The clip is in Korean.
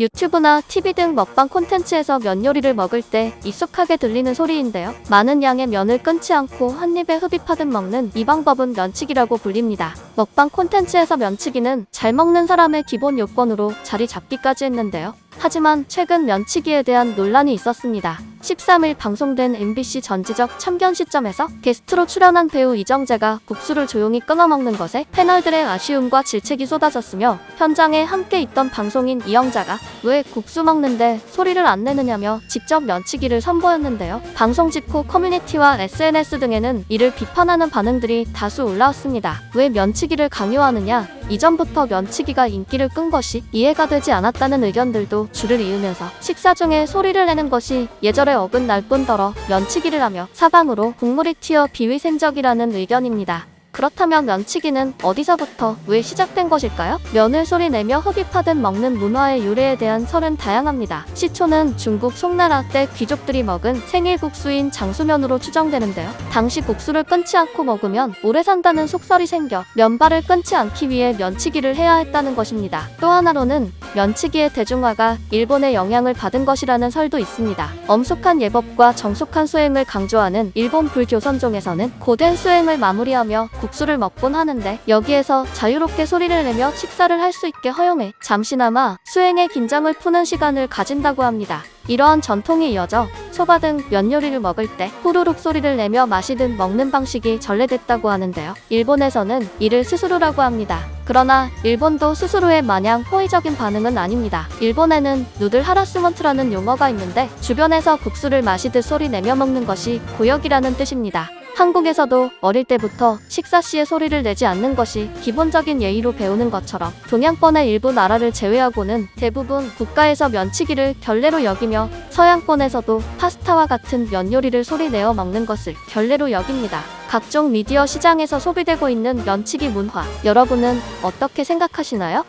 유튜브나 TV 등 먹방 콘텐츠에서 면 요리를 먹을 때 익숙하게 들리는 소리인데요. 많은 양의 면을 끊지 않고 한 입에 흡입하듯 먹는 이 방법은 면치기라고 불립니다. 먹방 콘텐츠에서 면치기는 잘 먹는 사람의 기본 요건으로 자리 잡기까지 했는데요. 하지만 최근 면치기에 대한 논란이 있었습니다. 13일 방송된 MBC 전지적 참견 시점에서 게스트로 출연한 배우 이정재가 국수를 조용히 끊어 먹는 것에 패널들의 아쉬움과 질책이 쏟아졌으며 현장에 함께 있던 방송인 이영자가 왜 국수 먹는데 소리를 안 내느냐며 직접 면치기를 선보였는데요. 방송 직후 커뮤니티와 SNS 등에는 이를 비판하는 반응들이 다수 올라왔습니다. 왜 면치기를 강요하느냐? 이전부터 면치기가 인기를 끈 것이 이해가 되지 않았다는 의견들도 줄을 이으면서 식사 중에 소리를 내는 것이 예절에 어긋날 뿐더러 면치기를 하며 사방으로 국물이 튀어 비위생적이라는 의견입니다. 그렇다면 면치기는 어디서부터 왜 시작된 것일까요? 면을 소리내며 흡입하듯 먹는 문화의 유래에 대한 설은 다양합니다. 시초는 중국 송나라 때 귀족들이 먹은 생일국수인 장수면으로 추정되는데요. 당시 국수를 끊지 않고 먹으면 오래 산다는 속설이 생겨 면발을 끊지 않기 위해 면치기를 해야 했다는 것입니다. 또 하나로는 면치기의 대중화가 일본의 영향을 받은 것이라는 설도 있습니다. 엄숙한 예법과 정숙한 수행을 강조하는 일본 불교선종에서는 고된 수행을 마무리하며 국수를 먹곤 하는데 여기에서 자유롭게 소리를 내며 식사를 할 수 있게 허용해 잠시나마 수행의 긴장을 푸는 시간을 가진다고 합니다. 이러한 전통이 이어져 소바 등 면 요리를 먹을 때 후루룩 소리를 내며 마시듯 먹는 방식이 전래됐다고 하는데요. 일본에서는 이를 스스루라고 합니다. 그러나 일본도 스스루에 마냥 호의적인 반응은 아닙니다. 일본에는 누들 하라스먼트라는 용어가 있는데 주변에서 국수를 마시듯 소리 내며 먹는 것이 고역이라는 뜻입니다. 한국에서도 어릴 때부터 식사 시에 소리를 내지 않는 것이 기본적인 예의로 배우는 것처럼 동양권의 일부 나라를 제외하고는 대부분 국가에서 면치기를 결례로 여기며 서양권에서도 파스타와 같은 면 요리를 소리내어 먹는 것을 결례로 여깁니다. 각종 미디어 시장에서 소비되고 있는 면치기 문화, 여러분은 어떻게 생각하시나요?